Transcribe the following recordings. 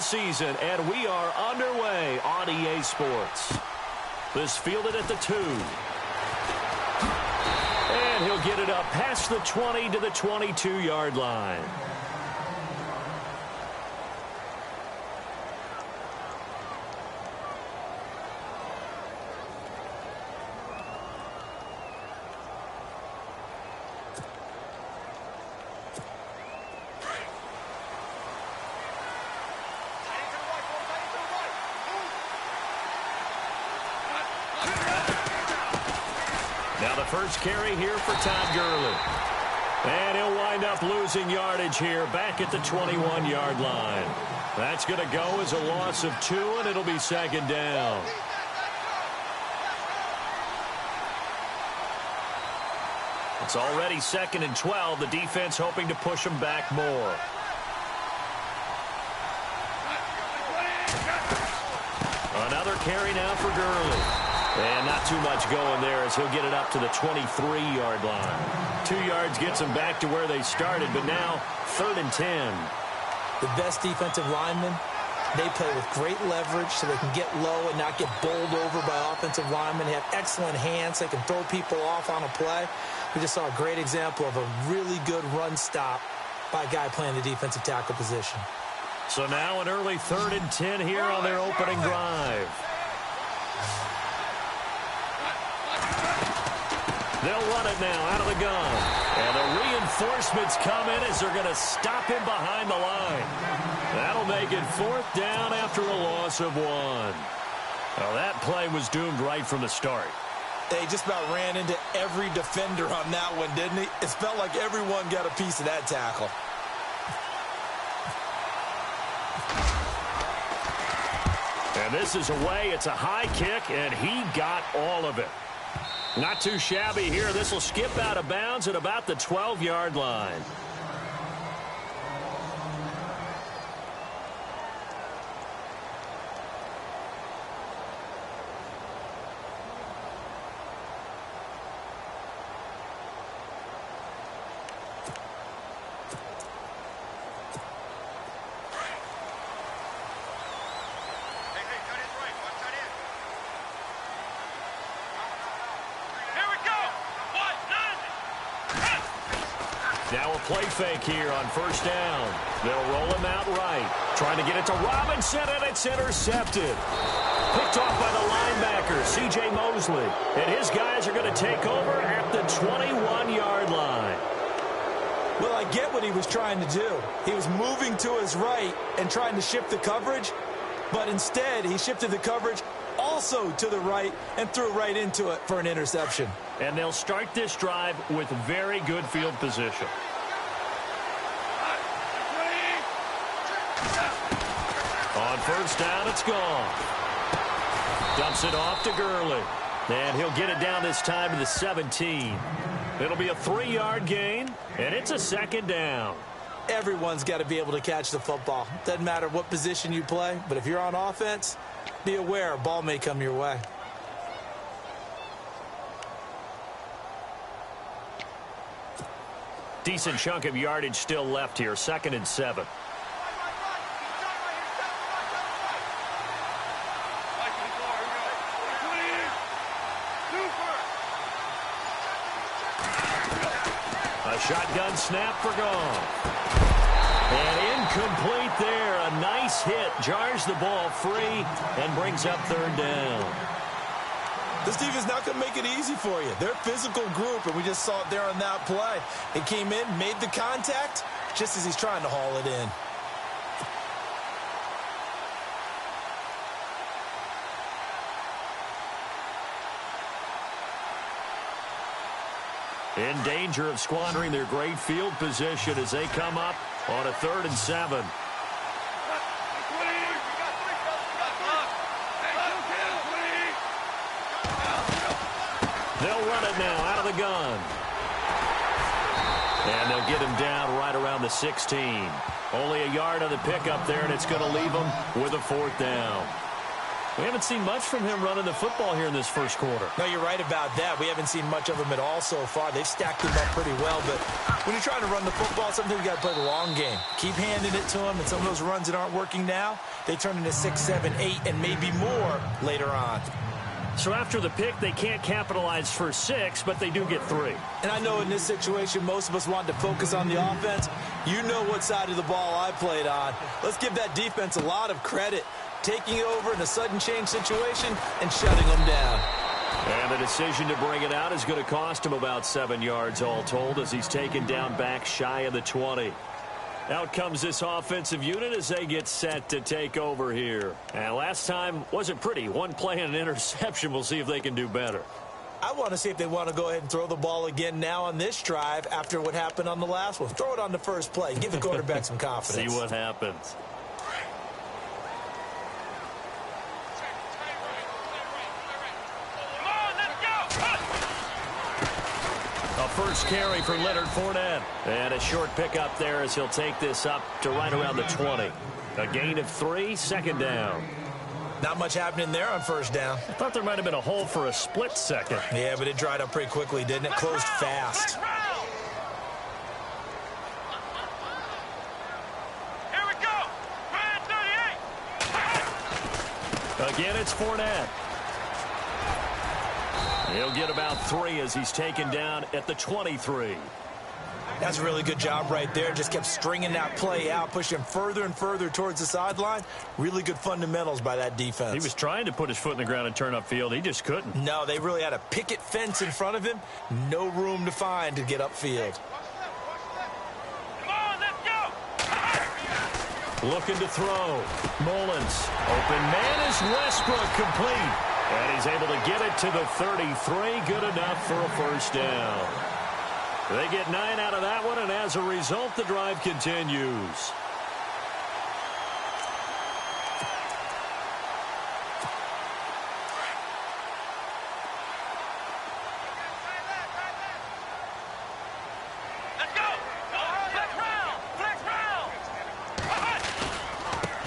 football season, and we are underway on EA Sports. This fielded at the 2. And he'll get it up past the 20 to the 22-yard line. Now the first carry here for Todd Gurley. And he'll wind up losing yardage here back at the 21-yard line. That's going to go as a loss of 2, and it'll be second down. It's already 2nd and 12. The defense hoping to push them back more. Another carry now for Gurley. And not too much going there as he'll get it up to the 23-yard line. 2 yards gets them back to where they started, but now 3rd and 10. The best defensive linemen, they play with great leverage so they can get low and not get bowled over by offensive linemen. They have excellent hands. They can throw people off on a play. We just saw a great example of a really good run stop by a guy playing the defensive tackle position. So now an early 3rd and 10 here on their opening drive. They'll run it now out of the gun. And the reinforcements come in as they're going to stop him behind the line. That'll make it 4th down after a loss of 1. Well, that play was doomed right from the start. They just about ran into every defender on that one, didn't he? It felt like everyone got a piece of that tackle. And this is away. It's a high kick, and he got all of it. Not too shabby here. This will skip out of bounds at about the 12-yard line. Now a play fake here on 1st down. They'll roll him out right. Trying to get it to Robinson, and it's intercepted. Picked off by the linebacker, C.J. Mosley. And his guys are going to take over at the 21-yard line. Well, I get what he was trying to do. He was moving to his right and trying to shift the coverage, but instead he shifted the coverage also to the right and threw right into it for an interception. And they'll start this drive with very good field position. On 1st down, it's gone. Dumps it off to Gurley. And he'll get it down this time to the 17. It'll be a 3-yard gain, and it's a 2nd down. Everyone's got to be able to catch the football. Doesn't matter what position you play, but if you're on offense, be aware a ball may come your way. Decent chunk of yardage still left here. 2nd and 7. A shotgun snap for Goff. And incomplete there. A nice hit. Jars the ball free and brings up 3rd down. This defense not going to make it easy for you. They're a physical group, and we just saw it there on that play. It came in, made the contact, just as he's trying to haul it in. In danger of squandering their great field position as they come up on a 3rd and 7. They'll run it now out of the gun. And they'll get him down right around the 16. Only a yard on the pickup there, and it's going to leave them with a 4th down. We haven't seen much from him running the football here in this first quarter. No, you're right about that. We haven't seen much of him at all so far. They've stacked him up pretty well, but when you're trying to run the football, sometimes you got to play the long game. Keep handing it to him, and some of those runs that aren't working now, they turn into 6, 7, 8, and maybe more later on. So after the pick, they can't capitalize for 6, but they do get 3. And I know in this situation, most of us want to focus on the offense. You know what side of the ball I played on. Let's give that defense a lot of credit, taking it over in a sudden change situation and shutting them down. And the decision to bring it out is going to cost him about 7 yards all told as he's taken down back shy of the 20. Out comes this offensive unit as they get set to take over here. And last time wasn't pretty. One play and an interception. We'll see if they can do better. I want to see if they want to go ahead and throw the ball again now on this drive after what happened on the last one. Throw it on the first play. Give the quarterback some confidence. See what happens. A first carry for Leonard Fournette. And a short pickup there as he'll take this up to right around the 20. A gain of 3, second down. Not much happening there on first down. I thought there might have been a hole for a split second. Yeah, but it dried up pretty quickly, didn't it? Closed fast. Here we go. Ryan 38. Again, it's Fournette. He'll get about 3 as he's taken down at the 23. That's a really good job right there. Just kept stringing that play out, pushing him further and further towards the sideline. Really good fundamentals by that defense. He was trying to put his foot in the ground and turn upfield. He just couldn't. No, they really had a picket fence in front of him. No room to find to get upfield. Come on, let's go. Looking to throw. Mullins. Open man is Westbrook, complete. And he's able to get it to the 33. Good enough for a first down. They get 9 out of that one, and as a result, the drive continues. Let's go. Flex round. Flex round.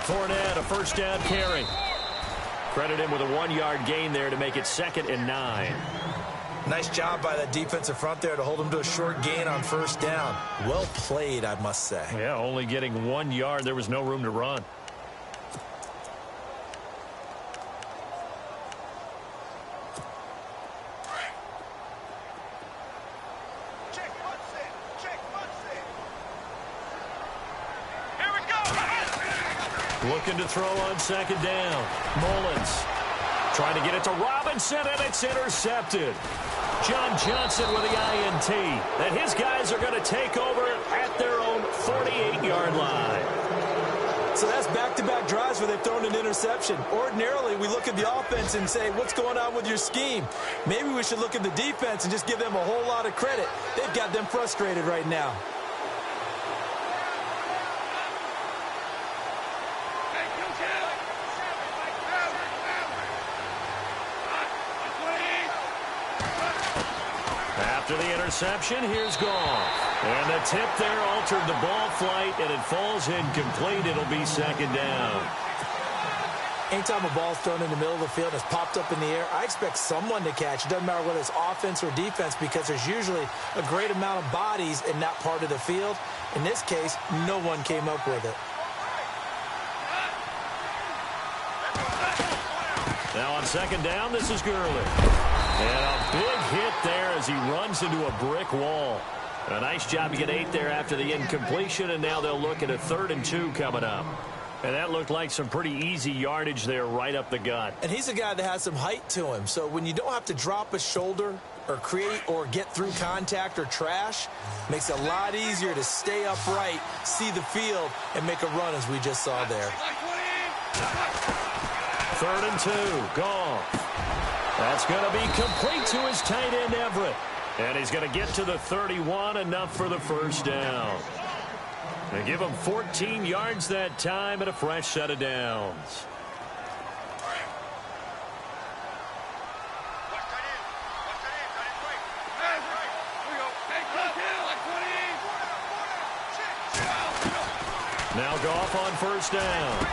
Fournette, a first down carry. Credit him with a 1-yard gain there to make it 2nd and 9. Nice job by that defensive front there to hold him to a short gain on first down. Well played, I must say. Yeah, only getting 1 yard. There was no room to run. Here we go. Looking to throw on 2nd down. Mullins trying to get it to Robinson, and it's intercepted. John Johnson with the INT. And his guys are going to take over at their own 48-yard line. So that's back-to-back drives where they've thrown an interception. Ordinarily, we look at the offense and say, what's going on with your scheme? Maybe we should look at the defense and just give them a whole lot of credit. They've got them frustrated right now. After the interception, here's Goff. And the tip there altered the ball flight, and it falls incomplete. It'll be 2nd down. Anytime a ball's thrown in the middle of the field and it's popped up in the air, I expect someone to catch. It doesn't matter whether it's offense or defense because there's usually a great amount of bodies in that part of the field. In this case, no one came up with it. Now on 2nd down, this is Gurley. And a big hit there as he runs into a brick wall. A nice job to get 8 there after the incompletion, and now they'll look at a 3rd and 2 coming up. And that looked like some pretty easy yardage there right up the gut. And he's a guy that has some height to him, so when you don't have to drop a shoulder or create or get through contact or trash, makes it a lot easier to stay upright, see the field, and make a run as we just saw there. 3rd and 2, Goff. That's going to be complete to his tight end, Everett. And he's going to get to the 31, enough for the first down. They give him 14 yards that time and a fresh set of downs. Now Goff on first down.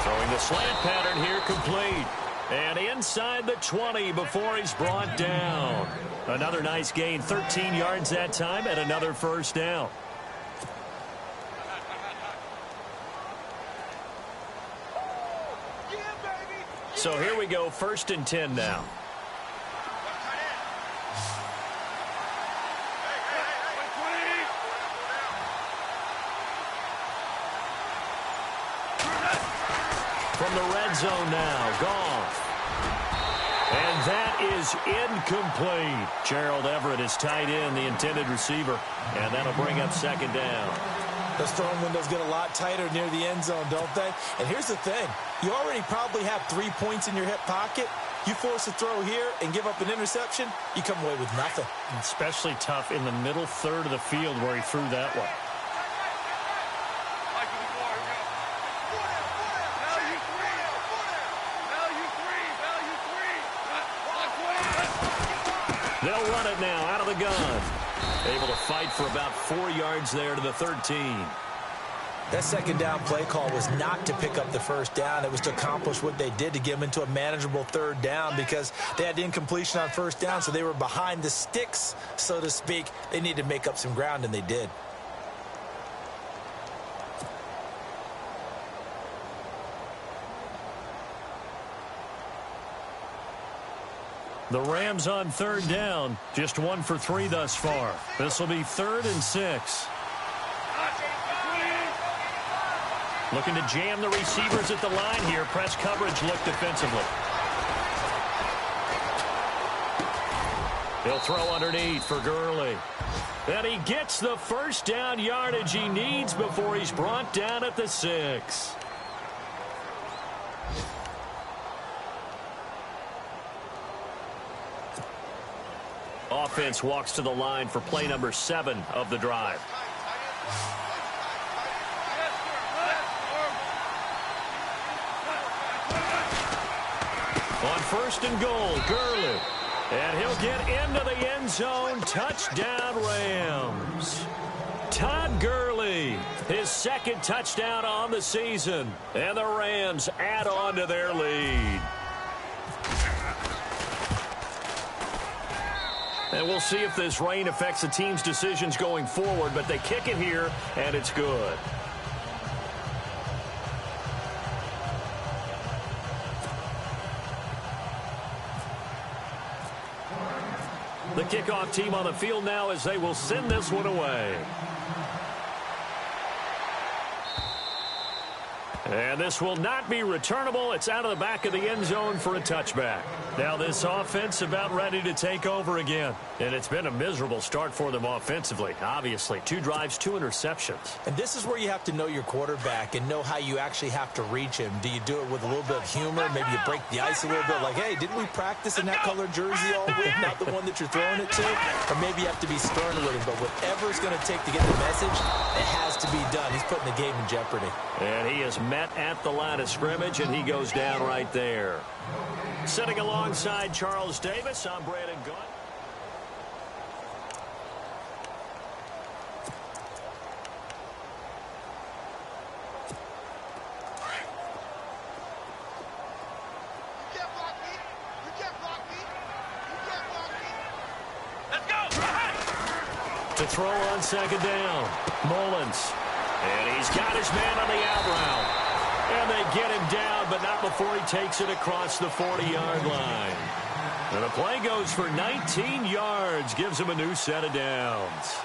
Throwing the slant pattern here complete. And inside the 20 before he's brought down. Another nice gain, 13 yards that time, and another first down. So here we go, 1st and 10 now. From the red zone now, Goff. And that is incomplete. Gerald Everett is tied in, the intended receiver. And that'll bring up 2nd down. Those throwing windows get a lot tighter near the end zone, don't they? And here's the thing. You already probably have 3 points in your hip pocket. You force a throw here and give up an interception, you come away with nothing. Especially tough in the middle third of the field where he threw that one. They'll run it now out of the gun. Able to fight for about 4 yards there to the 13. That 2nd down play call was not to pick up the 1st down. It was to accomplish what they did, to get them into a manageable 3rd down, because they had the incompletion on 1st down, so they were behind the sticks, so to speak. They needed to make up some ground, and they did. The Rams on 3rd down, just 1 for 3 thus far. This will be 3rd and 6. Looking to jam the receivers at the line here. Press coverage look defensively. He'll throw underneath for Gurley. And he gets the 1st down yardage he needs before he's brought down at the 6. Offense walks to the line for play number 7 of the drive. On 1st and goal, Gurley. And he'll get into the end zone. Touchdown, Rams. Todd Gurley, his 2nd touchdown on the season. And the Rams add on to their lead. And we'll see if this rain affects the team's decisions going forward, but they kick it here, and it's good. The kickoff team on the field now as they will send this one away. And this will not be returnable. It's out of the back of the end zone for a touchback. Now this offense about ready to take over again. And it's been a miserable start for them offensively. Obviously, 2 drives, 2 interceptions. And this is where you have to know your quarterback and know how you actually have to reach him. Do you do it with a little bit of humor? Maybe you break the ice a little bit like, hey, didn't we practice in that colored jersey all week? Not the one that you're throwing it to? Or maybe you have to be stern with him. But whatever it's going to take to get the message, it has to be done. He's putting the game in jeopardy. And he is met at the line of scrimmage, and he goes down right there. Sitting alongside Charles Davis, I'm Brandon Gaunt. To throw on 2nd down, Mullins. And he's got his man on the out route. And they get him down, but not before he takes it across the 40-yard line. And the play goes for 19 yards, gives him a new set of downs.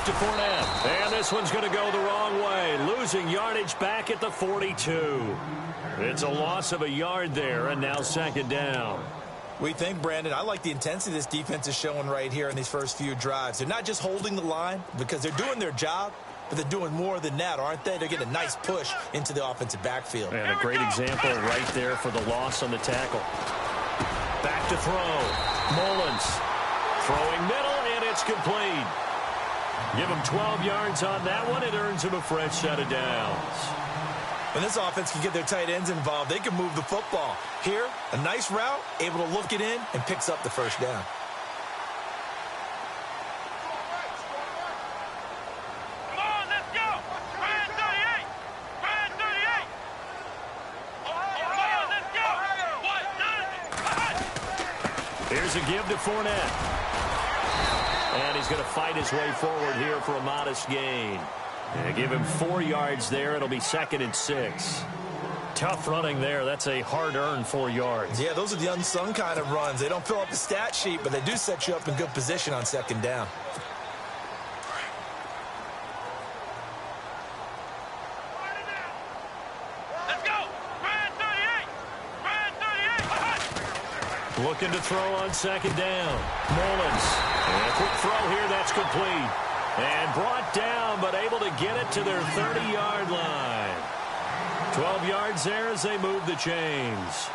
To Fournette. And this one's going to go the wrong way. Losing yardage back at the 42. It's a loss of a yard there, and now 2nd down. We think, Brandon, I like the intensity this defense is showing right here in these first few drives. They're not just holding the line because they're doing their job, but they're doing more than that, aren't they? They're getting a nice push into the offensive backfield. And a great example right there for the loss on the tackle. Back to throw. Mullins throwing middle, and it's complete. Give him 12 yards on that one. It earns him a fresh set of downs. When this offense can get their tight ends involved, they can move the football. Here, a nice route, able to look it in, and picks up the first down. Come on, let's go. Brand 38. Brand 38. Come on, let's go. What? Here's a give to Fournette. And he's going to fight his way forward here for a modest gain. And give him 4 yards there. It'll be 2nd and 6. Tough running there. That's a hard-earned 4 yards. Yeah, those are the unsung kind of runs. They don't fill up the stat sheet, but they do set you up in good position on 2nd down. Let's go. Brand 38. Brand 38. Looking to throw on 2nd down. Mullins. And a quick throw here. That's complete. And brought down, but able to get it to their 30-yard line. 12 yards there as they move the chains.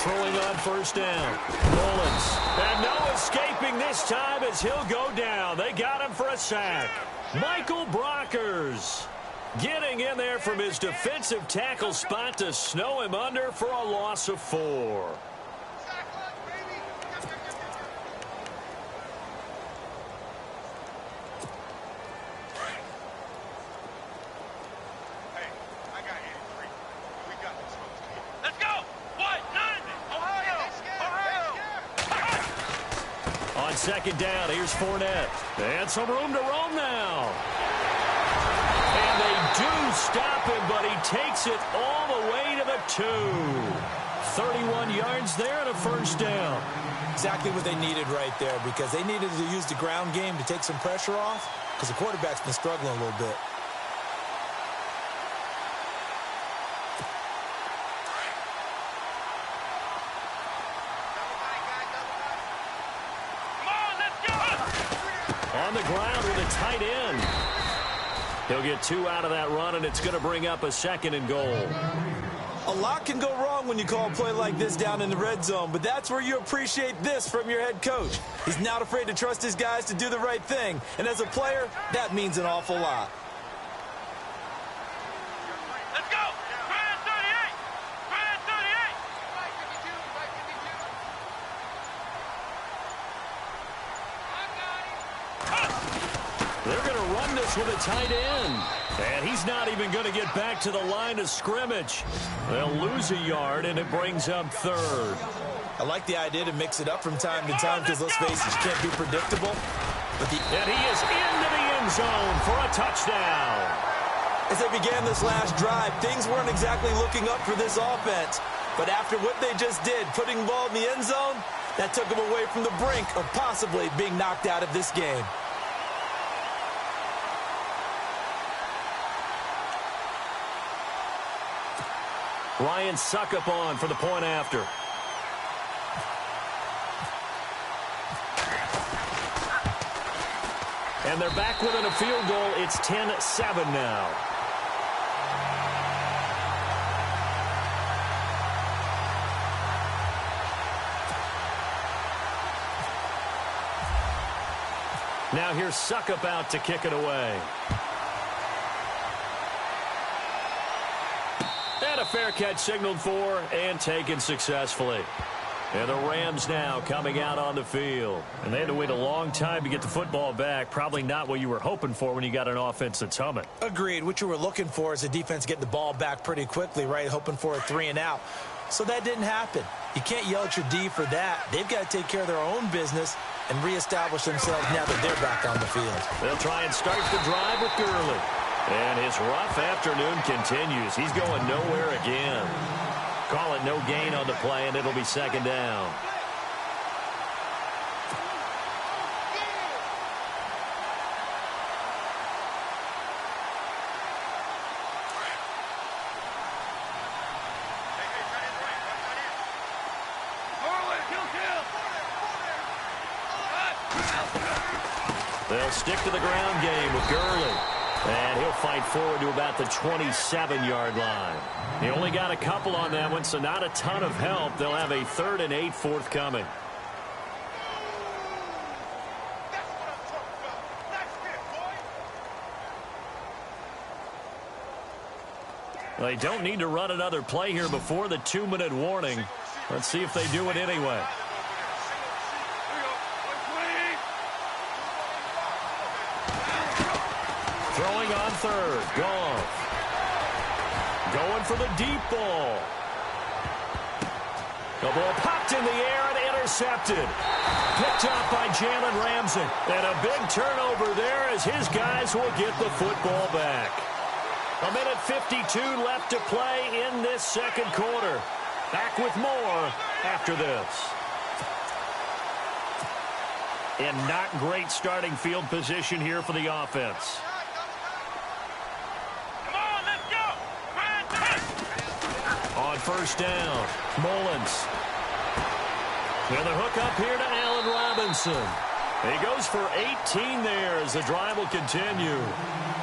Throwing on 1st down. Mullins. And no escaping this time as he'll go down. They got him for a sack. Michael Brockers getting in there from his defensive tackle spot to snow him under for a loss of 4. On 2nd down, here's Fournette. And some room to roam now. And they do stop him, but he takes it all the way to the 2. 31 yards there and a 1st down. Exactly what they needed right there, because they needed to use the ground game to take some pressure off, because the quarterback's been struggling a little bit. On the ground with a tight end. He'll get 2 out of that run, and it's going to bring up a 2nd and goal. A lot can go wrong when you call a play like this down in the red zone, but that's where you appreciate this from your head coach. He's not afraid to trust his guys to do the right thing, and as a player, that means an awful lot. Let's go. Brand 38. Brand 38. They're going to run this with a tight end. And he's not even going to get back to the line of scrimmage. They'll lose a yard, and it brings up 3rd. I like the idea to mix it up from time to time, because let's face it, you can't be predictable. And he is into the end zone for a touchdown. As they began this last drive, things weren't exactly looking up for this offense. But after what they just did, putting the ball in the end zone, that took them away from the brink of possibly being knocked out of this game. Ryan Suckup on for the point after. And they're back within a field goal. It's 10-7 now. Now here's Suckup out to kick it away. And a fair catch signaled for and taken successfully. And the Rams now coming out on the field. And they had to wait a long time to get the football back. Probably not what you were hoping for when you got an offense that's humming. Agreed. What you were looking for is a defense getting the ball back pretty quickly, right? Hoping for a 3 and out. So that didn't happen. You can't yell at your D for that. They've got to take care of their own business and reestablish themselves now that they're back on the field. They'll try and start the drive with Gurley. And his rough afternoon continues. He's going nowhere again. Call it no gain on the play, and it'll be second down. They'll stick to the ground game with Gurley. And he'll fight forward to about the 27-yard line. He only got a couple on that one, so not a ton of help. They'll have a 3rd and 8 forthcoming. They don't need to run another play here before the 2-minute warning. Let's see if they do it anyway. Throwing on 3rd. Goff. Going for the deep ball. The ball popped in the air and intercepted. Picked up by Jalen Ramsey. And a big turnover there as his guys will get the football back. 1:52 left to play in this second quarter. Back with more after this. And not great starting field position here for the offense. On first down, Mullins. And the hook up here to Allen Robinson. He goes for 18 there as the drive will continue.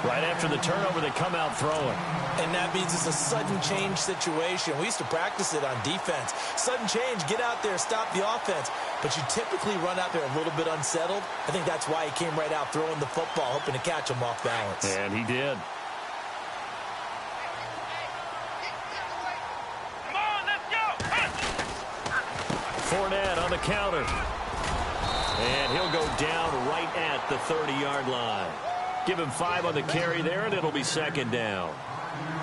Right after the turnover, they come out throwing. And that means it's a sudden change situation. We used to practice it on defense. Sudden change, get out there, stop the offense. But you typically run out there a little bit unsettled. I think that's why he came right out throwing the football, hoping to catch him off balance. And he did. Fournette on the counter. And he'll go down right at the 30-yard line. Give him 5 on the carry there, and it'll be second down.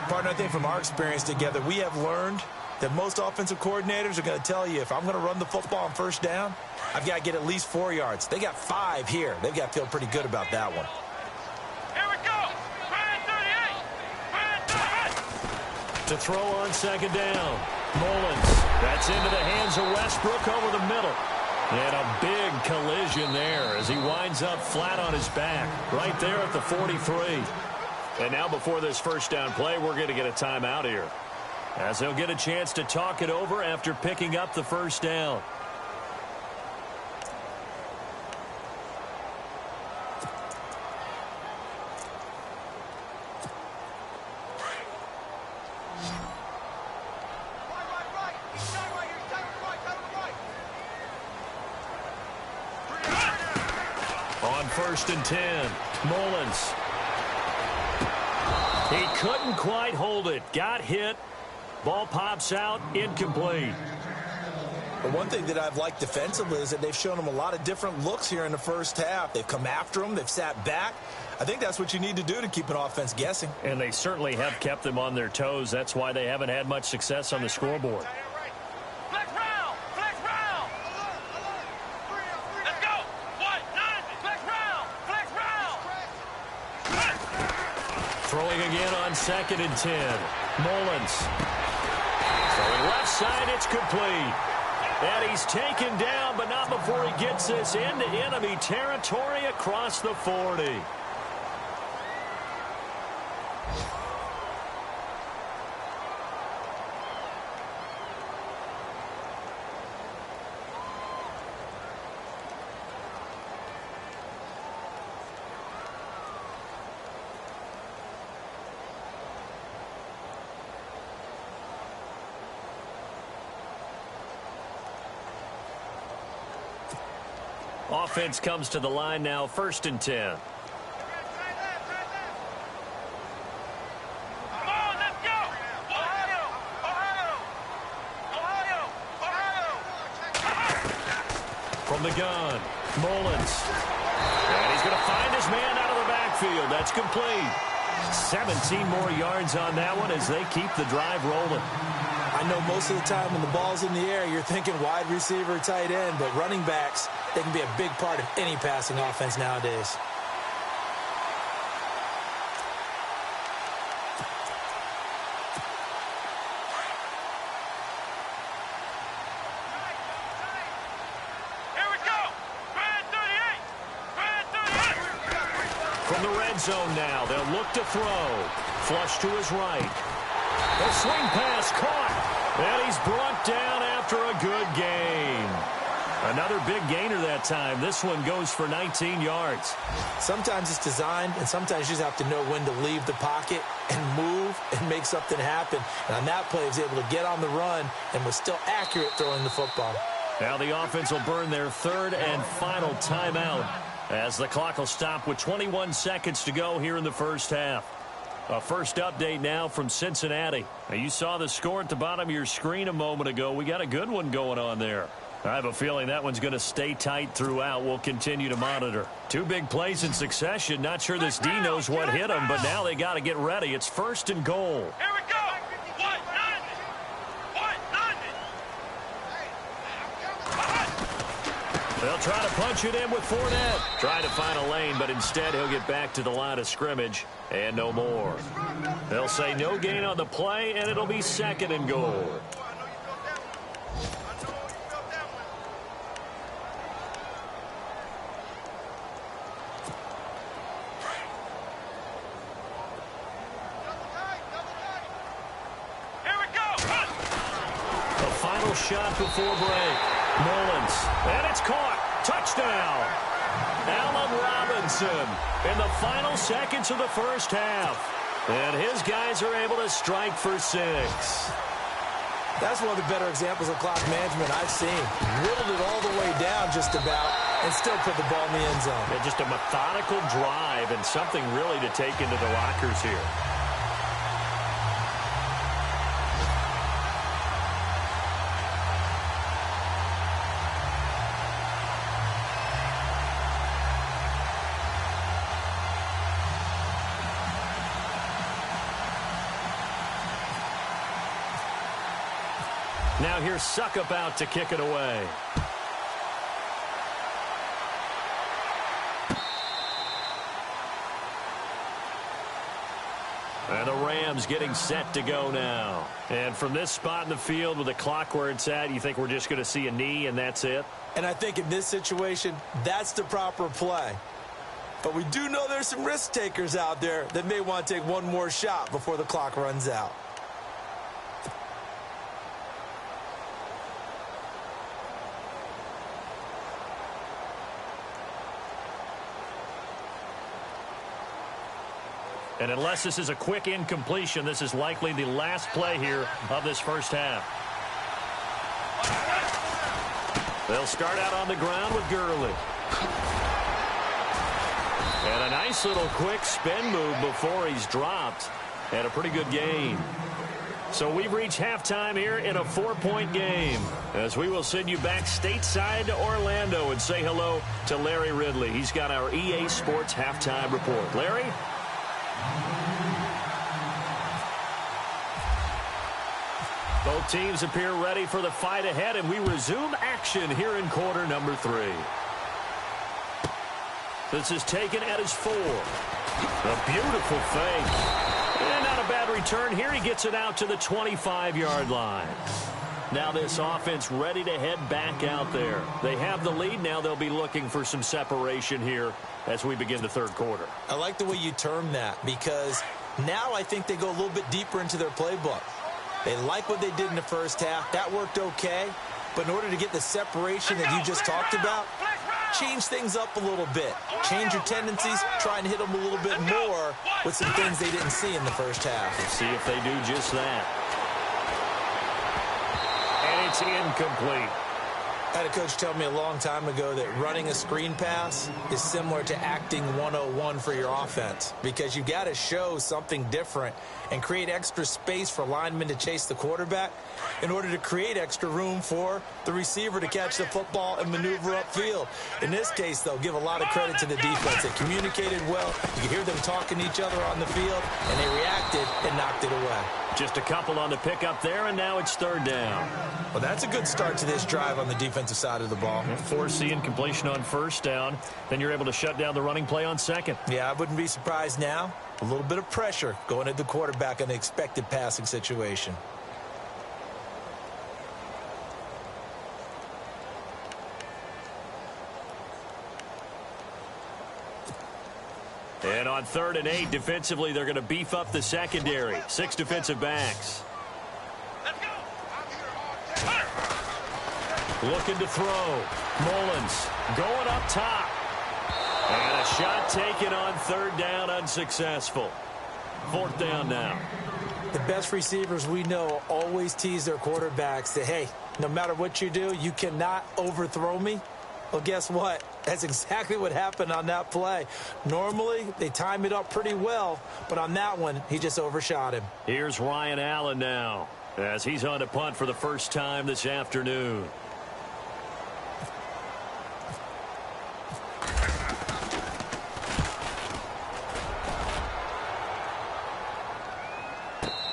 Partner, I think from our experience together, we have learned that most offensive coordinators are going to tell you, if I'm going to run the football on first down, I've got to get at least 4 yards. They got 5 here. They've got to feel pretty good about that one. Here we go. 38. To throw on second down. Mullins. That's into the hands of Westbrook over the middle. And a big collision there as he winds up flat on his back right there at the 43. And now before this first down play, we're going to get a timeout here, as they'll get a chance to talk it over after picking up the first down. On 1st and 10, Mullins. He couldn't quite hold it. Got hit. Ball pops out. Incomplete. But one thing that I've liked defensively is that they've shown him a lot of different looks here in the first half. They've come after him. They've sat back. I think that's what you need to do to keep an offense guessing. And they certainly have kept them on their toes. That's why they haven't had much success on the scoreboard. Flex round. Flex round. Let's go. 1-9. Flex round. Flex round. Throwing again on 2nd and 10. Mullins. Throwing left side, it's complete. And he's taken down, but not before he gets this into enemy territory across the 40. Offense comes to the line now, 1st and 10. Come on, let's go. Ohio. Ohio. Ohio. Ohio. From the gun, Mullins. And he's going to find his man out of the backfield. That's complete. 17 more yards on that one as they keep the drive rolling. I know most of the time when the ball's in the air, you're thinking wide receiver, tight end, but running backs, they can be a big part of any passing offense nowadays. From the red zone now, they'll look to throw. Flush to his right. The swing pass caught. And he's brought down after a good gain. Another big gainer that time. This one goes for 19 yards. Sometimes it's designed, and sometimes you just have to know when to leave the pocket and move and make something happen. And on that play, he was able to get on the run and was still accurate throwing the football. Now the offense will burn their third and final timeout as the clock will stop with 21 seconds to go here in the first half. A first update now from Cincinnati. Now you saw the score at the bottom of your screen a moment ago. We got a good one going on there. I have a feeling that one's going to stay tight throughout. We'll continue to monitor. Two big plays in succession. Not sure this D knows what hit them, but now they got to get ready. It's first and goal. Here we go. They'll try to punch it in with Fournette. Trying to find a lane, but instead he'll get back to the line of scrimmage and no more. They'll say no gain on the play, and it'll be second and goal. Shot before break. Mullins. And it's caught. Touchdown. Allen Robinson in the final seconds of the first half. And his guys are able to strike for 6. That's one of the better examples of clock management I've seen. Whittled it all the way down just about and still put the ball in the end zone. Yeah, just a methodical drive and something really to take into the lockers here. Now here's Suckup out to kick it away. And the Rams getting set to go now. And from this spot in the field with the clock where it's at, you think we're just going to see a knee and that's it? And I think in this situation, that's the proper play. But we do know there's some risk takers out there that may want to take one more shot before the clock runs out. And unless this is a quick incompletion, this is likely the last play here of this first half. They'll start out on the ground with Gurley. And a nice little quick spin move before he's dropped. And a pretty good gain. So we've reached halftime here in a 4-point game. As we will send you back stateside to Orlando and say hello to Larry Ridley. He's got our EA Sports halftime report. Larry? Both teams appear ready for the fight ahead, and we resume action here in quarter number 3. This is taken at his 4. A beautiful fake. And not a bad return here. He gets it out to the 25-yard line. Now this offense ready to head back out there. They have the lead. Now they'll be looking for some separation here as we begin the third quarter. I like the way you term that because now I think they go a little bit deeper into their playbook. They like what they did in the first half. That worked okay. But in order to get the separation that you just talked about, change things up a little bit. Change your tendencies. Try and hit them a little bit more with some things they didn't see in the first half. Let's see if they do just that. And it's incomplete. I had a coach tell me a long time ago that running a screen pass is similar to acting 101 for your offense because you've got to show something different and create extra space for linemen to chase the quarterback in order to create extra room for the receiver to catch the football and maneuver upfield. In this case, though, give a lot of credit to the defense. They communicated well. You could hear them talking to each other on the field, and they reacted and knocked it away. Just a couple on the pickup there, and now it's third down. Well, that's a good start to this drive on the defensive side of the ball. Forcing incompletion on first down. Then you're able to shut down the running play on second. Yeah, I wouldn't be surprised now. A little bit of pressure going at the quarterback in an expected passing situation. And on 3rd and 8, defensively, they're going to beef up the secondary. 6 defensive backs. Let's go. Looking to throw. Mullins going up top. And a shot taken on 3rd down, unsuccessful. 4th down now. The best receivers we know always tease their quarterbacks that, hey, no matter what you do, you cannot overthrow me. Well, guess what? That's exactly what happened on that play. Normally, they time it up pretty well, but on that one, he just overshot him. Here's Ryan Allen now, as he's on to punt for the first time this afternoon.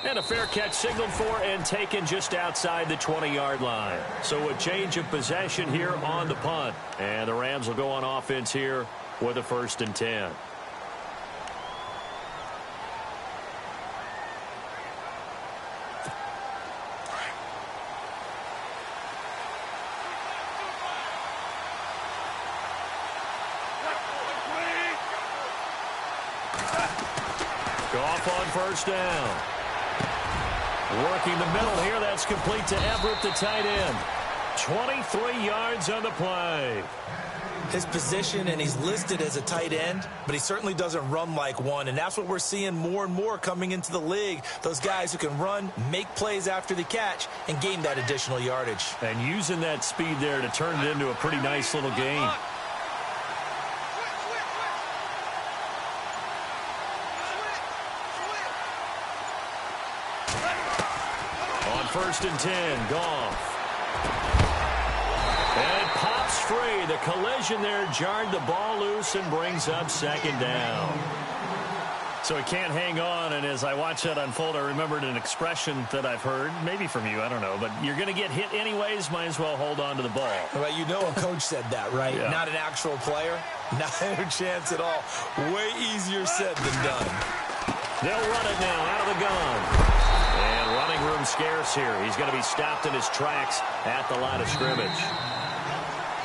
And a fair catch signaled for and taken just outside the 20-yard line. So a change of possession here on the punt. And the Rams will go on offense here with a 1st and 10. Goff on 1st down. Working the middle here. That's complete to Everett, the tight end. 23 yards on the play. His position, and he's listed as a tight end, but he certainly doesn't run like one, and that's what we're seeing more and more coming into the league. Those guys who can run, make plays after the catch, and gain that additional yardage. And using that speed there to turn it into a pretty nice little gain. On 1st and 10, Goff. And it pops free. The collision there jarred the ball loose and brings up 2nd down. So he can't hang on, and as I watch that unfold, I remembered an expression that I've heard, maybe from you, I don't know, but you're going to get hit anyways, might as well hold on to the ball. Well, you know a coach said that, right? Yeah. Not an actual player. Not a chance at all. Way easier said than done. They'll run it now out of the gun. And running room scarce here. He's going to be stopped in his tracks at the line of scrimmage.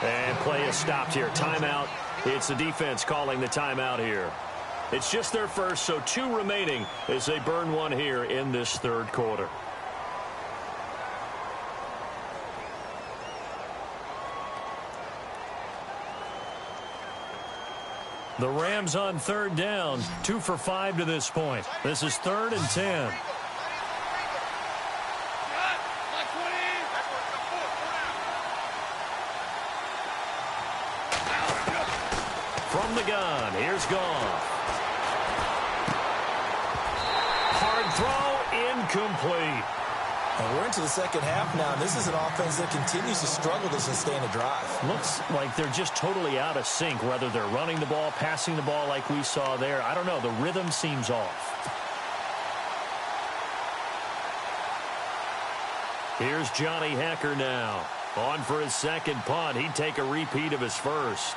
And play is stopped here. Timeout. It's the defense calling the timeout here. It's just their first, so 2 remaining as they burn one here in this 3rd quarter. The Rams on 3rd down, 2 for 5 to this point. This is 3rd and 10. From the gun, here's Goff. Hard throw, incomplete. And we're into the 2nd half now, and this is an offense that continues to struggle to sustain a drive. Looks like they're just totally out of sync, whether they're running the ball, passing the ball like we saw there. I don't know. The rhythm seems off. Here's Johnny Hecker now. On for his 2nd punt. He'd take a repeat of his first.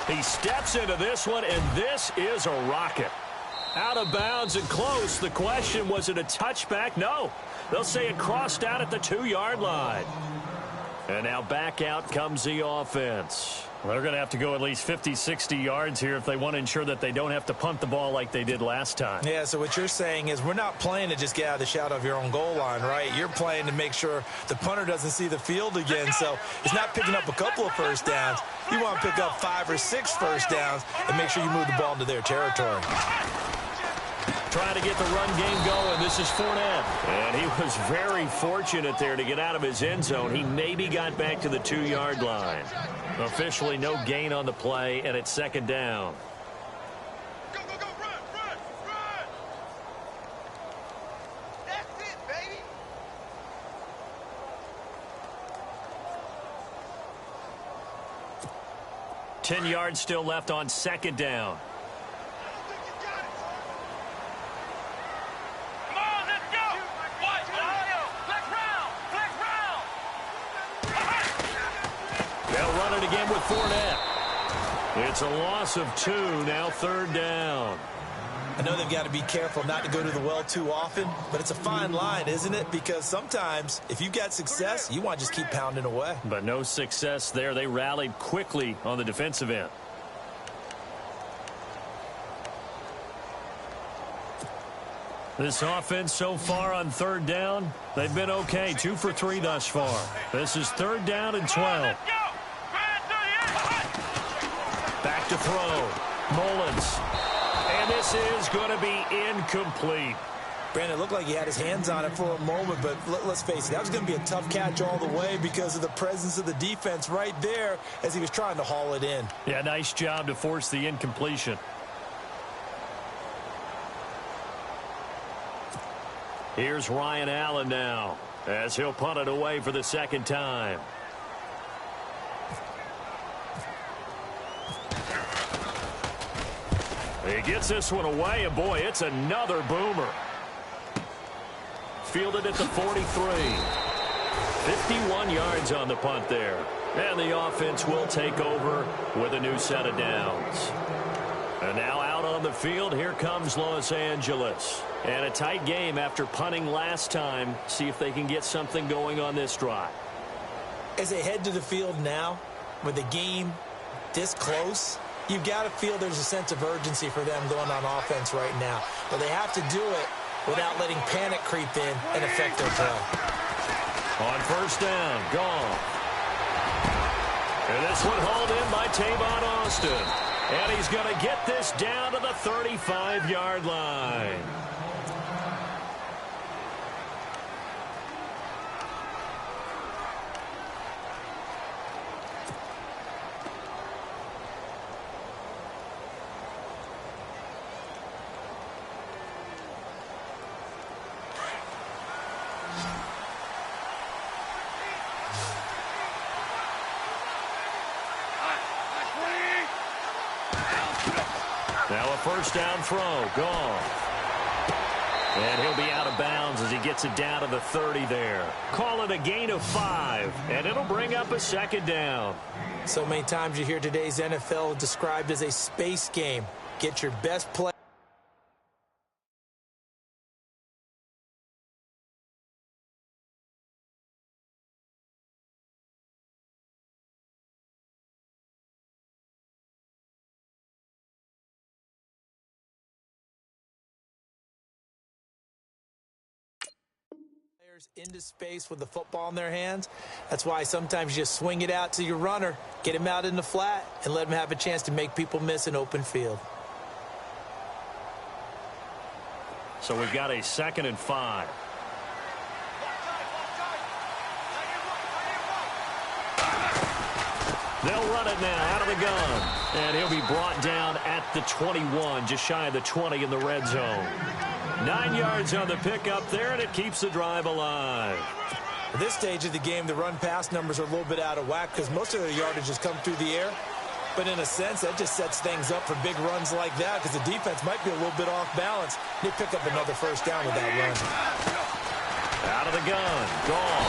He steps into this one, and this is a rocket. Out of bounds and close. The question, was it a touchback? No. They'll say it crossed out at the 2-yard line. And now back out comes the offense. They're going to have to go at least 50, 60 yards here if they want to ensure that they don't have to punt the ball like they did last time. Yeah, so what you're saying is we're not playing to just get out of the shadow of your own goal line, right? You're playing to make sure the punter doesn't see the field again. So it's not picking up a couple of first downs. You want to pick up 5 or 6 first downs and make sure you move the ball into their territory. Trying to get the run game going. This is Fournette. And he was very fortunate there to get out of his end zone. He maybe got back to the 2-yard line. Officially no gain on the play, and it's 2nd down. Go, go, go, run, run, run. That's it, baby. Ten yards still left on 2nd down. Come on, let's go. Watch, flex round, flex round. They'll run it again with Fournette. It's a loss of 2, now 3rd down. I know they've got to be careful not to go to the well too often, but it's a fine line, isn't it? Because sometimes if you've got success, you want to just keep pounding away. But no success there. They rallied quickly on the defensive end. This offense so far on third down, they've been okay. 2 for 3 thus far. This is 3rd down and 12. Back to throw. Mullins. And this is going to be incomplete. Brandon, it looked like he had his hands on it for a moment, but let's face it, that was going to be a tough catch all the way because of the presence of the defense right there as he was trying to haul it in. Yeah, nice job to force the incompletion. Here's Ryan Allen now as he'll punt it away for the 2nd time. He gets this one away, and boy, it's another boomer. Fielded at the 43. 51 yards on the punt there. And the offense will take over with a new set of downs. And now out on the field, here comes Los Angeles. And a tight game after punting last time. See if they can get something going on this drive. As they head to the field now, with the game this close, you've got to feel there's a sense of urgency for them going on offense right now. But they have to do it without letting panic creep in and affect their play. On 1st down, gone. And this one hauled in by Tavon Austin. And he's going to get this down to the 35-yard line. Now a 1st down throw, gone. And he'll be out of bounds as he gets it down to the 30 there. Call it a gain of 5, and it'll bring up a 2nd down. So many times you hear today's NFL described as a space game. Get your best play. Into space with the football in their hands. That's why sometimes you just swing it out to your runner, get him out in the flat, and let him have a chance to make people miss an open field. So we've got a 2nd and 5. They'll run it now out of the gun. And he'll be brought down at the 21, just shy of the 20 in the red zone. 9 yards on the pickup there, and it keeps the drive alive. At this stage of the game, the run-pass numbers are a little bit out of whack because most of their yardage has come through the air. But in a sense, that just sets things up for big runs like that because the defense might be a little bit off balance. They pick up another 1st down with that run. Out of the gun, gone.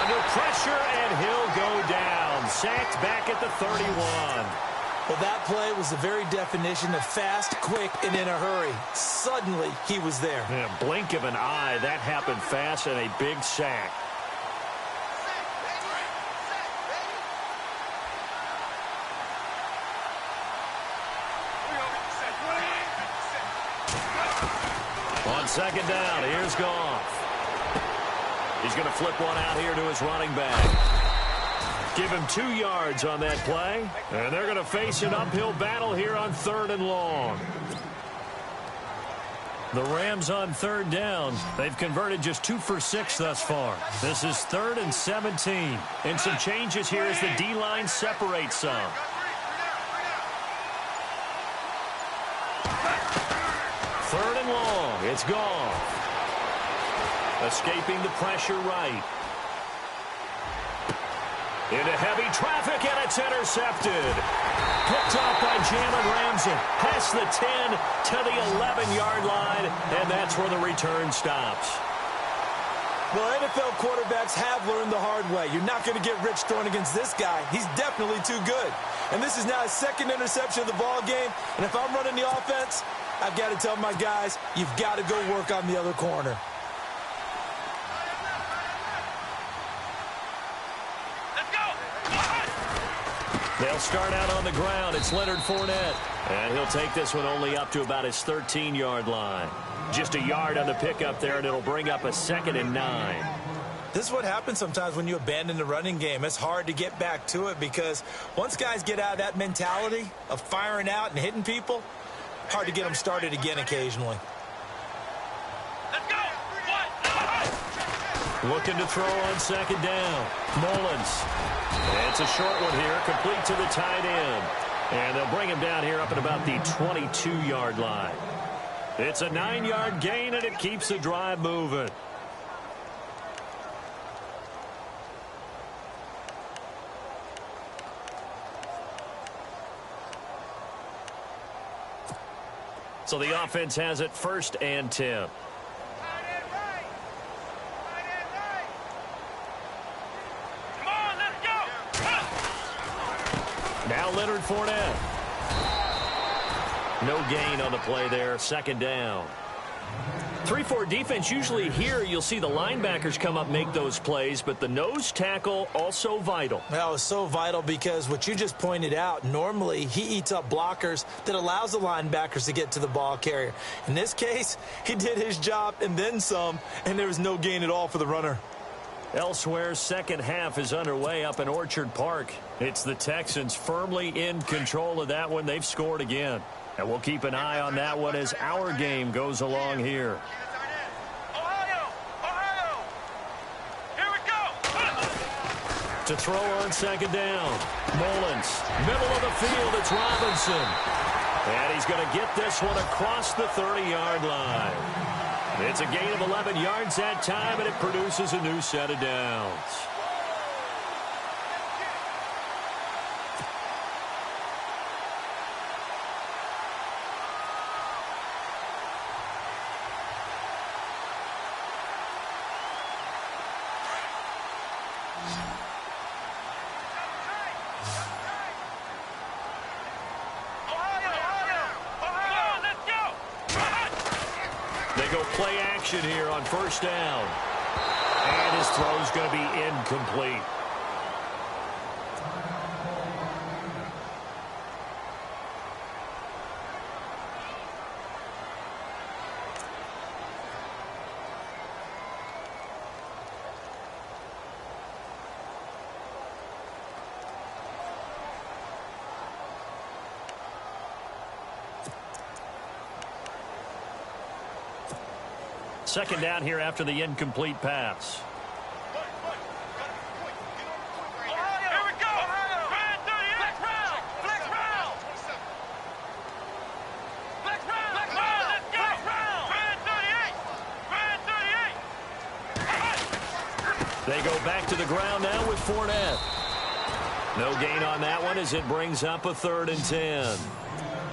Under pressure, and he'll go down. Sacked back at the 31. Well, that play was the very definition of fast, quick, and in a hurry. Suddenly, he was there. In a blink of an eye, that happened fast and a big sack. On 2nd down, here's Goff. He's going to flip one out here to his running back. Give him 2 yards on that play. And they're going to face an uphill battle here on 3rd and long. The Rams on 3rd down. They've converted just 2 for 6 thus far. This is 3rd and 17. And some changes here as the D-line separates some. 3rd and long. It's gone. Escaping the pressure right. Into heavy traffic, and it's intercepted. Picked off by Jalen Ramsey. Past the 10 to the 11-yard line, and that's where the return stops. Well, NFL quarterbacks have learned the hard way. You're not going to get rich throwing against this guy. He's definitely too good. And this is now his 2nd interception of the ball game. And if I'm running the offense, I've got to tell my guys, you've got to go work on the other corner. Let's go. They'll start out on the ground. It's Leonard Fournette. And he'll take this one only up to about his 13-yard line. Just a yard on the pickup there, and it'll bring up a 2nd and 9. This is what happens sometimes when you abandon the running game. It's hard to get back to it because once guys get out of that mentality of firing out and hitting people, hard to get them started again occasionally. Let's go. Looking to throw on 2nd down. Mullins. It's a short one here, complete to the tight end. And they'll bring him down here up at about the 22-yard line. It's a 9-yard gain, and it keeps the drive moving. So the offense has it 1st and 10. Come on, let's go. Now Leonard Fournette. No gain on the play there, 2nd down. 3-4 defense, usually here you'll see the linebackers come up, make those plays, but the nose tackle also vital. Well, it's so vital because what you just pointed out, normally he eats up blockers that allows the linebackers to get to the ball carrier. In this case, he did his job and then some, and there was no gain at all for the runner. Elsewhere, second half is underway up in Orchard Park. It's the Texans firmly in control of that one. They've scored again. And we'll keep an eye on that one as our game goes along here. Ohio, Ohio. Here we go. To throw on 2nd down. Mullins, middle of the field, it's Robinson. And he's going to get this one across the 30-yard line. It's a gain of 11 yards that time, and it produces a new set of downs. Play action here on 1st down. And his throw's going to be incomplete. Second down here after the incomplete pass. Here we go. Man 38. Flex round. Flex round. Flex round. Flex round. Let's go. Man 38. Man 38. They go back to the ground now with Fournette. No gain on that one as it brings up a 3rd and 10.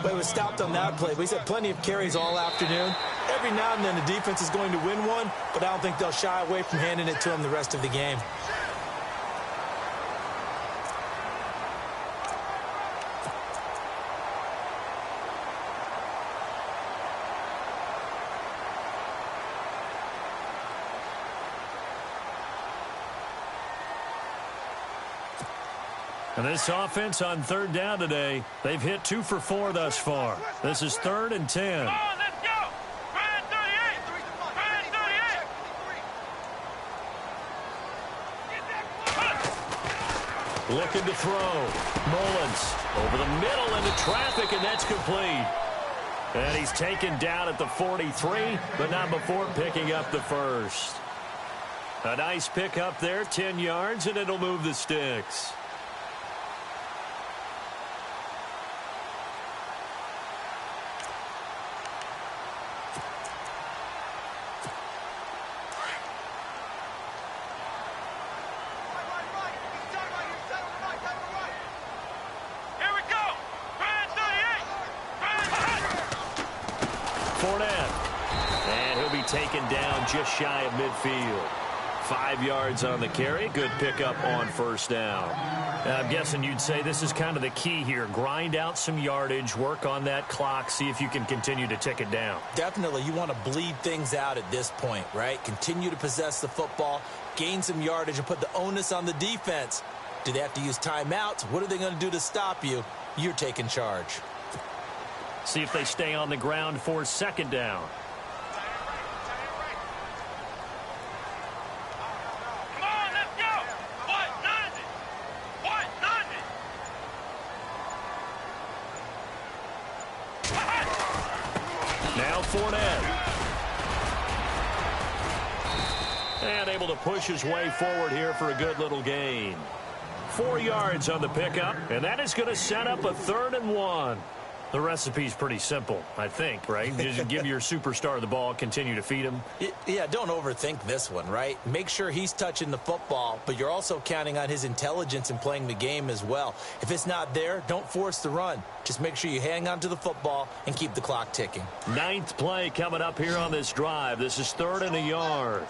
But it was stopped on that play. He's had plenty of carries all afternoon. Every now and then the defense is going to win one, but I don't think they'll shy away from handing it to him the rest of the game. And this offense on 3rd down today, they've hit 2 for 4 thus far. This is 3rd and 10. Come on, let's go. Man 38. Man 38. Looking to throw. Mullins over the middle into traffic, and that's complete. And he's taken down at the 43, but not before picking up the 1st. A nice pick up there, 10 yards, and it'll move the sticks. Fournette. And he'll be taken down just shy of midfield. 5 yards on the carry. Good pickup on first down. Now, I'm guessing you'd say this is kind of the key here. Grind out some yardage, work on that clock, see if you can continue to tick it down. Definitely. You want to bleed things out at this point, right? Continue to possess the football, gain some yardage, and put the onus on the defense. Do they have to use timeouts? What are they going to do to stop you? You're taking charge. See if they stay on the ground for second down. Now Fournette. And able to push his way forward here for a good little gain. 4 yards on the pickup, and that is going to set up a 3rd and 1. The recipe's pretty simple, I think, right? Just give your superstar the ball, continue to feed him. Yeah, don't overthink this one, right? Make sure he's touching the football, but you're also counting on his intelligence in playing the game as well. If it's not there, don't force the run. Just make sure you hang on to the football and keep the clock ticking. 9th play coming up here on this drive. This is 3rd and a yard.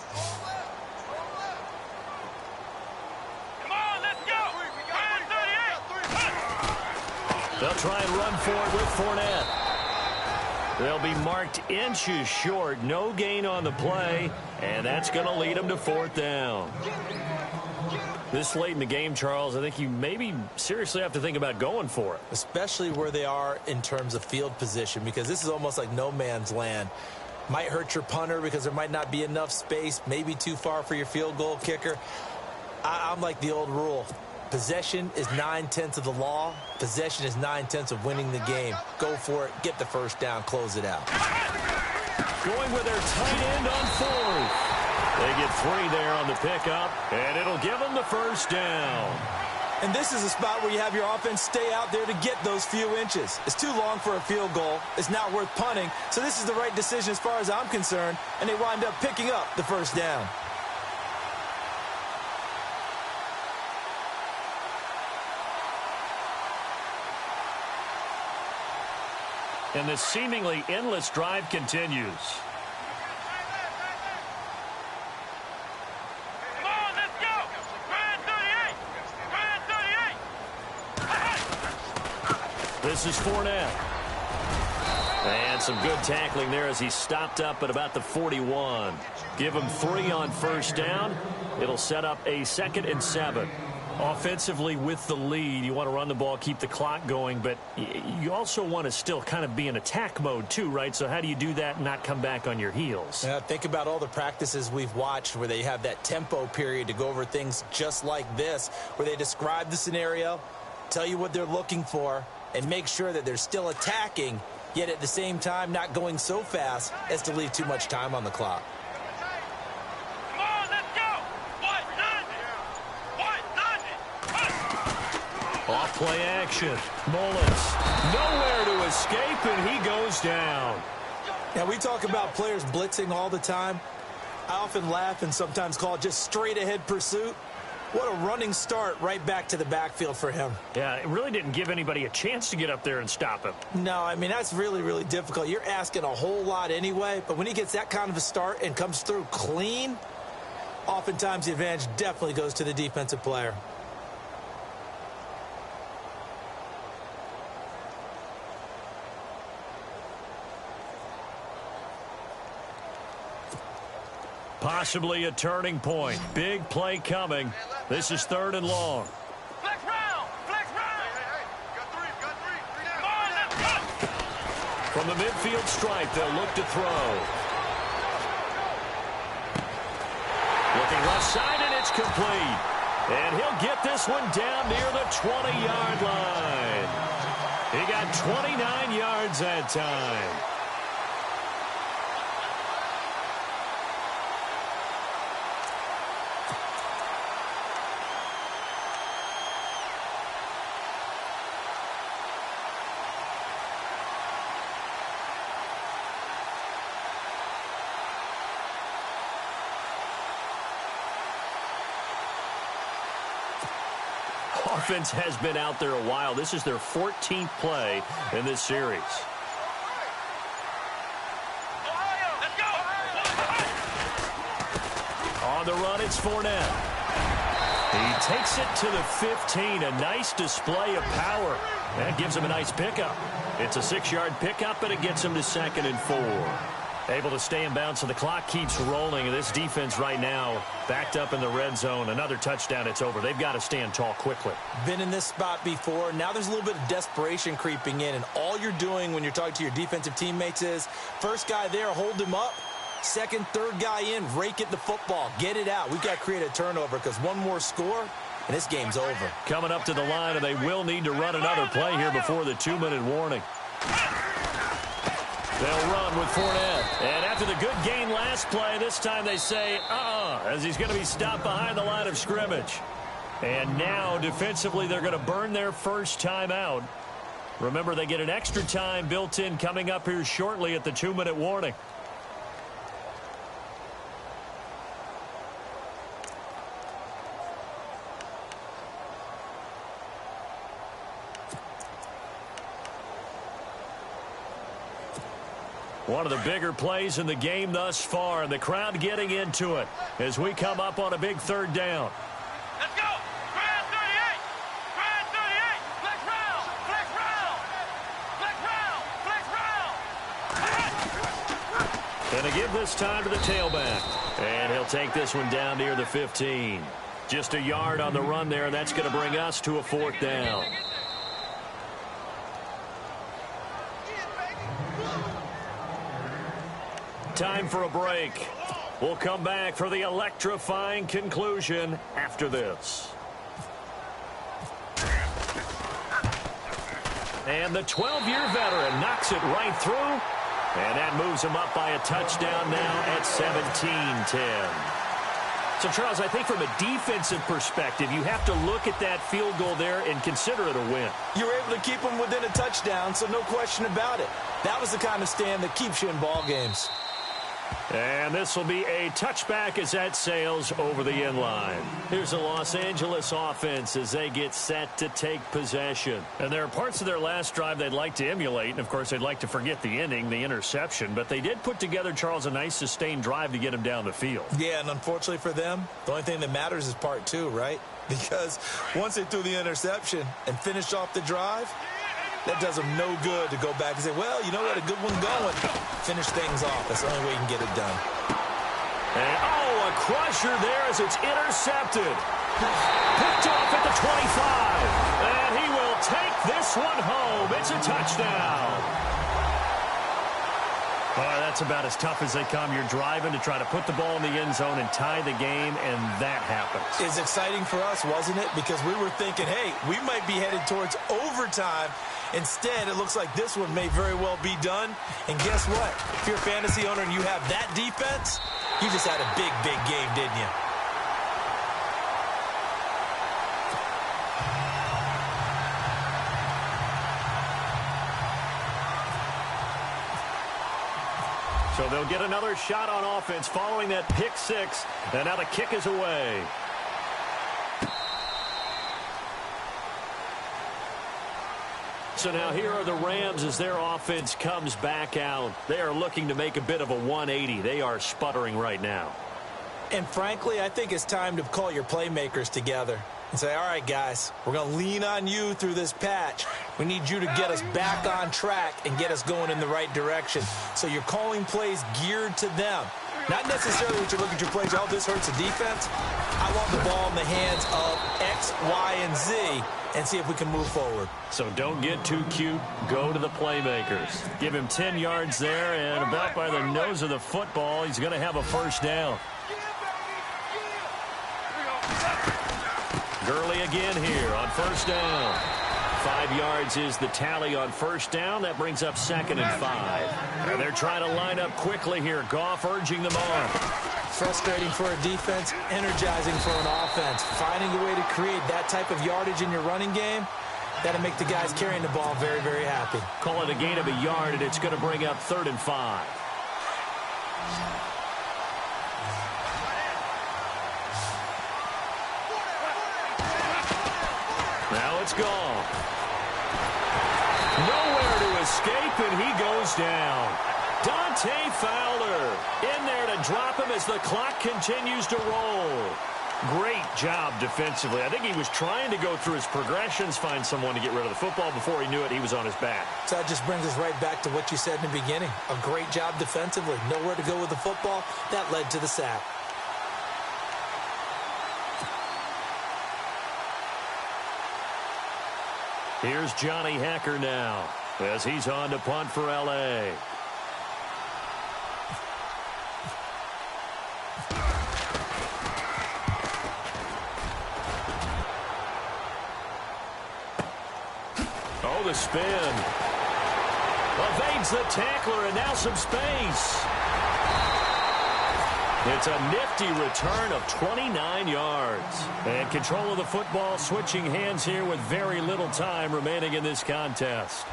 They'll try and run for it with Fournette. They'll be marked inches short. No gain on the play, and that's going to lead them to 4th down. This late in the game, Charles, I think you maybe seriously have to think about going for it. Especially where they are in terms of field position, because this is almost like no man's land. Might hurt your punter because there might not be enough space, maybe too far for your field goal kicker. I'm like the old rule. Possession is 9/10 of the law. Possession is 9/10 of winning the game. Go for it. Get the first down. Close it out. Going with their tight end on 4th. They get 3 there on the pickup, and it'll give them the first down. And this is a spot where you have your offense stay out there to get those few inches. It's too long for a field goal. It's not worth punting. So this is the right decision as far as I'm concerned, and they wind up picking up the first down. And this seemingly endless drive continues. Come on, let's go! Grand 38! This is Fournette. And some good tackling there as he stopped up at about the 41. Give him 3 on first down. It'll set up a 2nd and 7. Offensively with the lead, you want to run the ball, keep the clock going, but you also want to still kind of be in attack mode too, right? So how do you do that and not come back on your heels? Yeah, think about all the practices we've watched where they have that tempo period to go over things just like this, where they describe the scenario, tell you what they're looking for, and make sure that they're still attacking, yet at the same time not going so fast as to leave too much time on the clock. Off play action. Mullins nowhere to escape, and he goes down. Now, we talk about players blitzing all the time. I often laugh and sometimes call it just straight ahead pursuit. What a running start right back to the backfield for him. Yeah, it really didn't give anybody a chance to get up there and stop him. No, I mean, that's really, really difficult. You're asking a whole lot anyway, but when he gets that kind of a start and comes through clean, oftentimes the advantage definitely goes to the defensive player. Possibly a turning point. Big play coming. This is 3rd and long. Flex round! Flex round! Hey, got three down. Come on, let's go! From the midfield stripe, they'll look to throw. Looking left side, and it's complete. And he'll get this one down near the 20-yard line. He got 29 yards that time. Offense has been out there a while. This is their 14th play in this series. On On the run, it's Fournette. He takes it to the 15. A nice display of power. That gives him a nice pickup. It's a 6-yard pickup, and it gets him to 2nd and 4. Able to stay in bounds, so the clock keeps rolling. And this defense right now backed up in the red zone. Another touchdown, it's over. They've got to stand tall quickly. Been in this spot before. Now there's a little bit of desperation creeping in. And all you're doing when you're talking to your defensive teammates is, first guy there, hold him up. Second, third guy in, rake at the football. Get it out. We've got to create a turnover because one more score, and this game's over. Coming up to the line, and they will need to run another play here before the 2-minute warning. They'll run with Fournette. And after the good gain last play, this time they say, as he's going to be stopped behind the line of scrimmage. And now, defensively, they're going to burn their first time out. Remember, they get an extra time built in coming up here shortly at the 2-minute warning. One of the bigger plays in the game thus far, and the crowd getting into it as we come up on a big 3rd down. Let's go. Grand 38. Grand 38. Flex round. Flex round. Flex round. Flex round. And they give this time to the tailback. And he'll take this one down near the 15. Just a yard on the run there, and that's going to bring us to a 4th down. Time for a break. We'll come back for the electrifying conclusion after this. And the 12-year veteran knocks it right through. And that moves him up by a touchdown now at 17-10. So, Charles, I think from a defensive perspective, you have to look at that field goal there and consider it a win. You were able to keep them within a touchdown, so no question about it. That was the kind of stand that keeps you in ball games. And this will be a touchback as that sails over the end line. Here's the Los Angeles offense as they get set to take possession. And there are parts of their last drive they'd like to emulate. And, of course, they'd like to forget the ending, the interception. But they did put together, Charles, a nice sustained drive to get him down the field. Yeah, and unfortunately for them, the only thing that matters is part 2, right? Because once they threw the interception and finished off the drive, that does them no good to go back and say, well, you know what, a good one going. Finish things off. That's the only way you can get it done. And, a crusher there as it's intercepted. Picked off at the 25. And he will take this one home. It's a touchdown. That's about as tough as they come. You're driving to try to put the ball in the end zone and tie the game, and that happens. It's exciting for us, wasn't it? Because we were thinking, hey, we might be headed towards overtime. Instead, it looks like this one may very well be done. And guess what? If you're a fantasy owner and you have that defense, you just had a big, big game, didn't you? So they'll get another shot on offense following that pick 6. And now the kick is away. So now here are the Rams as their offense comes back out. They are looking to make a bit of a 180. They are sputtering right now. And frankly, I think it's time to call your playmakers together and say, all right, guys, we're going to lean on you through this patch. We need you to get us back on track and get us going in the right direction. So you're calling plays geared to them. Not necessarily that you look at your plays, oh, this hurts the defense. I want the ball in the hands of X, Y, and Z and see if we can move forward. So don't get too cute. Go to the playmakers. Give him 10 yards there, and about by the nose of the football, he's going to have a first down. Gurley again here on first down. 5 yards is the tally on first down. That brings up 2nd and 5. And they're trying to line up quickly here. Goff urging them on. Frustrating for a defense, energizing for an offense. Finding a way to create that type of yardage in your running game, that'll make the guys carrying the ball very, very happy. Call it a gain of a yard, and it's going to bring up 3rd and 5. Now it's gone. Nowhere to escape, and he goes down. Dante Fowler in there to drop him as the clock continues to roll. Great job defensively. I think he was trying to go through his progressions, find someone to get rid of the football. Before he knew it, he was on his back. So that just brings us right back to what you said in the beginning. A great job defensively. Nowhere to go with the football. That led to the sack. Here's Johnny Hacker now as he's on to punt for L.A. Oh, the spin. Evades the tackler, and now some space. It's a nifty return of 29 yards. And control of the football switching hands here with very little time remaining in this contest.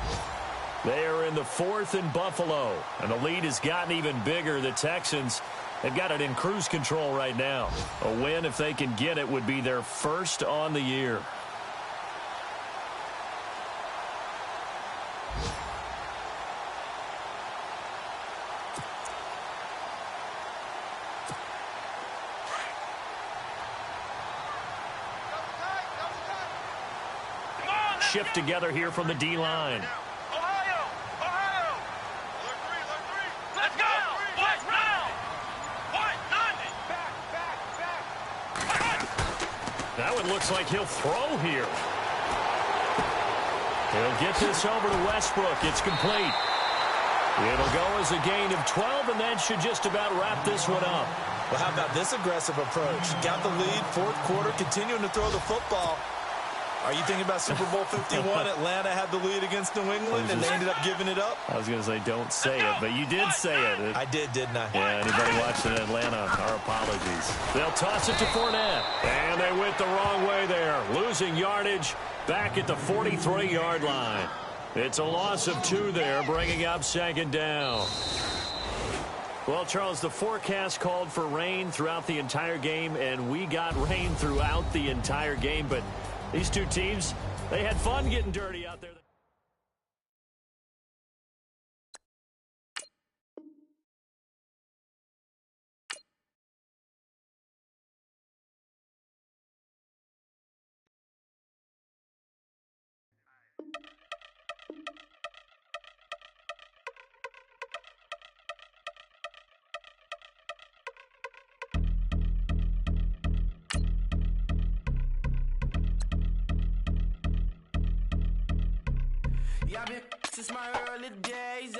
They are in the 4th and Buffalo, and the lead has gotten even bigger. The Texans have got it in cruise control right now. A win, if they can get it, would be their first on the year. Shift together here from the D-line. Ohio! Ohio! Alert three! Let's go! White round! White, nothing! Back! That one looks like he'll throw here. He'll get this over to Westbrook. It's complete. It'll go as a gain of 12, and that should just about wrap this one up. Well, how about this aggressive approach? Got the lead, 4th quarter, continuing to throw the football. Are you thinking about Super Bowl 51? Atlanta had the lead against New England, and they ended up giving it up? I was going to say don't say it, but you did say it. I did, didn't I? Yeah, anybody watching Atlanta, our apologies. They'll toss it to Fournette. And they went the wrong way there. Losing yardage back at the 43-yard line. It's a loss of 2 there, bringing up 2nd down. Well, Charles, the forecast called for rain throughout the entire game, and we got rain throughout the entire game, but these two teams, they had fun getting dirty out there. Yeah, I've been since my early days.